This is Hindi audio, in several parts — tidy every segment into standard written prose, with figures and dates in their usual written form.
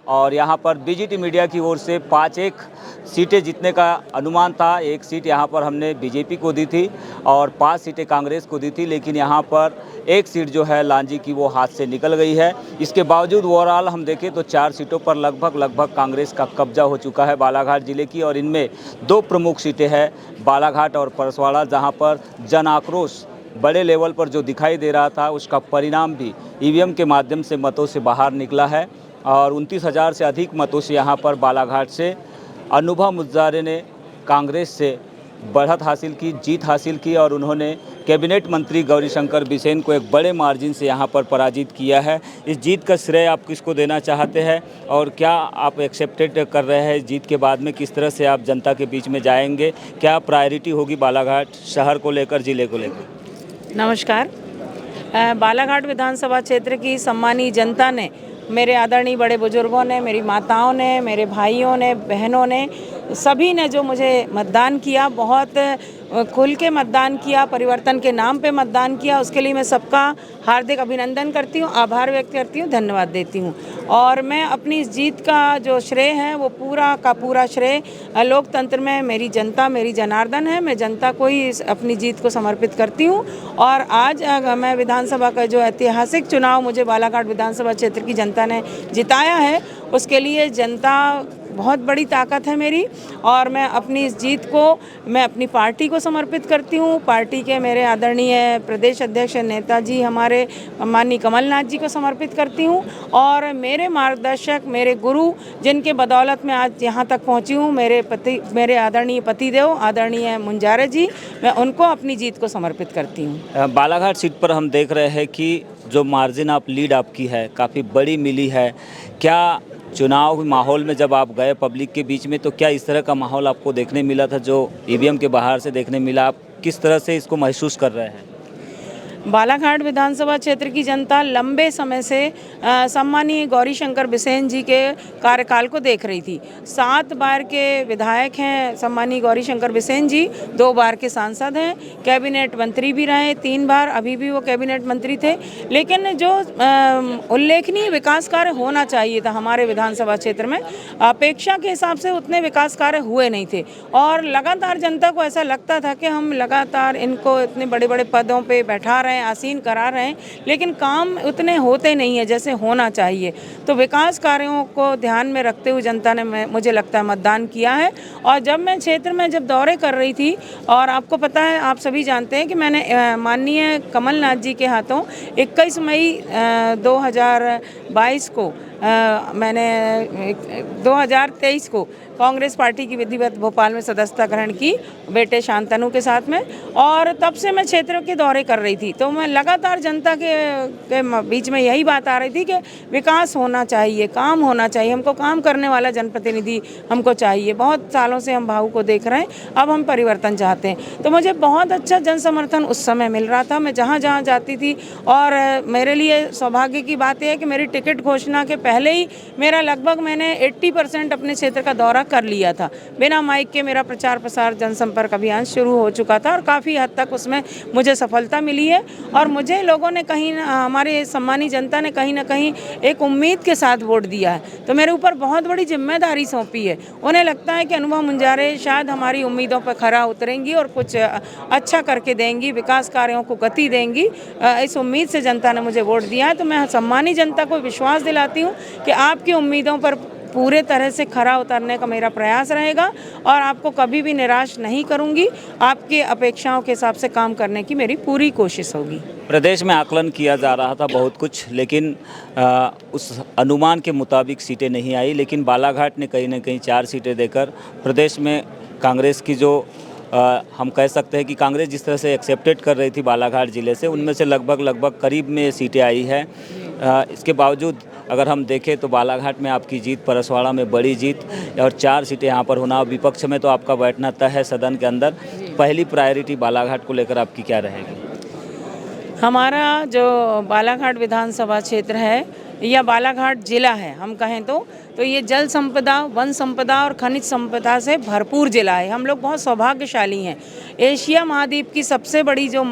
और यहाँ पर बीजीटी मीडिया की ओर से 5-1 सीटें जीतने का अनुमान था। 1 सीट यहाँ पर हमने बीजेपी को दी थी और 5 सीटें कांग्रेस को दी थी, लेकिन यहाँ पर 1 सीट जो है लांजी की वो हाथ से निकल गई है। इसके बावजूद ओवरऑल हम देखें तो 4 सीटों पर लगभग कांग्रेस का कब्जा हो चुका है बालाघाट जिले की, और इनमें 2 प्रमुख सीटें हैं बालाघाट और परसवाड़ा, जहाँ पर जन आक्रोश बड़े लेवल पर जो दिखाई दे रहा था उसका परिणाम भी ईवीएम के माध्यम से मतों से बाहर निकला है और 29,000 से अधिक मतों से यहाँ पर बालाघाट से अनुभव मुजारे ने कांग्रेस से बढ़त हासिल की, जीत हासिल की और उन्होंने कैबिनेट मंत्री गौरीशंकर बिसेन को एक बड़े मार्जिन से यहाँ पर पराजित किया है। इस जीत का श्रेय आप किसको देना चाहते हैं और क्या आप एक्सेप्टेड कर रहे हैं जीत के बाद में? किस तरह से आप जनता के बीच में जाएंगे? क्या प्रायोरिटी होगी बालाघाट शहर को लेकर, जिले को लेकर? नमस्कार। बालाघाट विधानसभा क्षेत्र की सम्मानीय जनता ने, मेरे आदरणीय बड़े बुजुर्गों ने, मेरी माताओं ने, मेरे भाइयों ने, बहनों ने, सभी ने जो मुझे मतदान किया, बहुत खुल के मतदान किया, परिवर्तन के नाम पे मतदान किया, उसके लिए मैं सबका हार्दिक अभिनंदन करती हूँ, आभार व्यक्त करती हूँ, धन्यवाद देती हूँ। और मैं अपनी इस जीत का जो श्रेय है वो पूरा का पूरा श्रेय लोकतंत्र में मेरी जनता, मेरी जनार्दन है, मैं जनता को ही अपनी जीत को समर्पित करती हूँ। और आज मैं विधानसभा का जो ऐतिहासिक चुनाव मुझे बालाघाट विधानसभा क्षेत्र की जनता ने जिताया है, उसके लिए जनता बहुत बड़ी ताकत है मेरी, और मैं अपनी इस जीत को मैं अपनी पार्टी को समर्पित करती हूँ। पार्टी के मेरे आदरणीय प्रदेश अध्यक्ष नेताजी हमारे माननीय कमलनाथ जी को समर्पित करती हूँ, और मेरे मार्गदर्शक, मेरे गुरु, जिनके बदौलत मैं आज यहाँ तक पहुँची हूँ, मेरे आदरणीय पतिदेव आदरणीय मुंजारे जी, मैं उनको अपनी जीत को समर्पित करती हूँ। बालाघाट सीट पर हम देख रहे हैं कि जो मार्जिन लीड आपकी है काफ़ी बड़ी मिली है। क्या चुनाव माहौल में जब आप गए पब्लिक के बीच में तो क्या इस तरह का माहौल आपको देखने मिला था जो ईवीएम के बाहर से देखने मिला? आप किस तरह से इसको महसूस कर रहे हैं? बालाघाट विधानसभा क्षेत्र की जनता लंबे समय से सम्मानीय गौरीशंकर बिसेन जी के कार्यकाल को देख रही थी। 7 बार के विधायक हैं सम्मानीय गौरीशंकर बिसेन जी, 2 बार के सांसद हैं, कैबिनेट मंत्री भी रहे 3 बार, अभी भी वो कैबिनेट मंत्री थे। लेकिन जो उल्लेखनीय विकास कार्य होना चाहिए था हमारे विधानसभा क्षेत्र में, अपेक्षा के हिसाब से उतने विकास कार्य हुए नहीं थे, और लगातार जनता को ऐसा लगता था कि हम लगातार इनको इतने बड़े बड़े पदों पर बैठा रहे हैं, आसीन करा रहे हैं, लेकिन काम उतने होते नहीं है जैसे होना चाहिए। तो विकास कार्यों को ध्यान में रखते हुए जनता ने मुझे लगता है मतदान किया है। और जब मैं क्षेत्र में जब दौरे कर रही थी, और आपको पता है, आप सभी जानते हैं कि मैंने माननीय कमलनाथ जी के हाथों 21 मई 2022 को मैंने 2023 को कांग्रेस पार्टी की विधिवत भोपाल में सदस्यता ग्रहण की, बेटे शांतनु के साथ में, और तब से मैं क्षेत्र के दौरे कर रही थी। तो मैं लगातार जनता के बीच में यही बात आ रही थी कि विकास होना चाहिए, काम होना चाहिए, हमको काम करने वाला जनप्रतिनिधि हमको चाहिए। बहुत सालों से हम भाऊ को देख रहे हैं, अब हम परिवर्तन चाहते हैं। तो मुझे बहुत अच्छा जन समर्थन उस समय मिल रहा था, मैं जहाँ जहाँ जाती थी। और मेरे लिए सौभाग्य की बात यह है कि मेरी टिकट घोषणा के पहले ही मेरा लगभग मैंने 80% अपने क्षेत्र का दौरा कर लिया था। बिना माइक के मेरा प्रचार प्रसार जनसंपर्क अभियान शुरू हो चुका था, और काफ़ी हद तक उसमें मुझे सफलता मिली है। और मुझे लोगों ने हमारे सम्मानित जनता ने कहीं ना कहीं एक उम्मीद के साथ वोट दिया है, तो मेरे ऊपर बहुत बड़ी जिम्मेदारी सौंपी है। उन्हें लगता है कि अनुभव मुंजारे शायद हमारी उम्मीदों पर खरा उतरेंगी और कुछ अच्छा करके देंगी, विकास कार्यों को गति देंगी। इस उम्मीद से जनता ने मुझे वोट दिया है। तो मैं सम्मानित जनता को विश्वास दिलाती हूँ कि आपकी उम्मीदों पर पूरे तरह से खरा उतरने का मेरा प्रयास रहेगा, और आपको कभी भी निराश नहीं करूंगी। आपकी अपेक्षाओं के हिसाब से काम करने की मेरी पूरी कोशिश होगी। प्रदेश में आकलन किया जा रहा था बहुत कुछ, लेकिन उस अनुमान के मुताबिक सीटें नहीं आई, लेकिन बालाघाट ने कहीं ना कहीं 4 सीटें देकर प्रदेश में कांग्रेस की जो हम कह सकते हैं कि कांग्रेस जिस तरह से एक्सेप्टेड कर रही थी बालाघाट ज़िले से, उनमें से लगभग करीब में सीटें आई है। इसके बावजूद अगर हम देखें तो बालाघाट में आपकी जीत, परसवाड़ा में बड़ी जीत, और 4 सीटें यहाँ पर होना, विपक्ष में तो आपका बैठना तय है सदन के अंदर। पहली प्रायोरिटी बालाघाट को लेकर आपकी क्या रहेगी? हमारा जो बालाघाट विधानसभा क्षेत्र है, या बालाघाट जिला है हम कहें तो ये जल संपदा, वन संपदा और खनिज संपदा से भरपूर जिला है। हम लोग बहुत सौभाग्यशाली हैं। एशिया महाद्वीप की सबसे बड़ी जो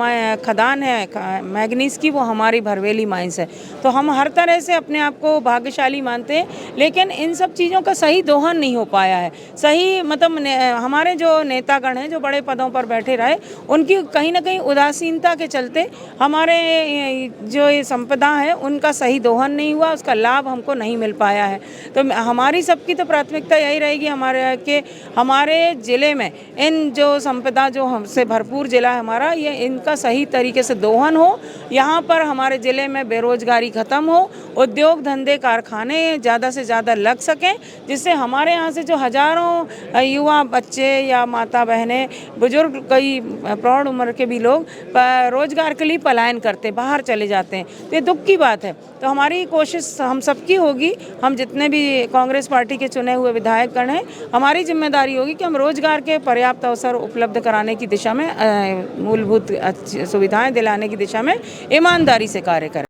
खदान है मैग्नीज की, वो हमारी भरवेली माइंस है। तो हम हर तरह से अपने आप को भाग्यशाली मानते हैं, लेकिन इन सब चीज़ों का सही दोहन नहीं हो पाया है। सही मतलब हमारे जो नेतागण हैं जो बड़े पदों पर बैठे रहे, उनकी कहीं ना कहीं उदासीनता के चलते हमारे जो ये संपदा है उनका सही दोहन नहीं हुआ, उसका लाभ हमको नहीं मिल पाया है। तो हमारी सबकी तो प्राथमिकता यही रहेगी हमारे ज़िले में इन जो संपदा जो हमसे भरपूर ज़िला है हमारा, ये इनका सही तरीके से दोहन हो। यहाँ पर हमारे ज़िले में बेरोजगारी ख़त्म हो, उद्योग धंधे कारखाने ज़्यादा से ज़्यादा लग सकें, जिससे हमारे यहाँ से जो हज़ारों युवा बच्चे या माता बहनें, बुजुर्ग, कई प्रौढ़ उम्र के भी लोग रोजगार के लिए पलायन करते, बाहर चले जाते हैं। तो ये दुख की बात है। तो हमारी कोशिश हम सबकी होगी, हम जितने भी कांग्रेस पार्टी के चुने हुए विधायकगण हैं, हमारी जिम्मेदारी होगी कि हम रोजगार के पर्याप्त अवसर उपलब्ध कराने की दिशा में, मूलभूत सुविधाएं दिलाने की दिशा में ईमानदारी से कार्य करें।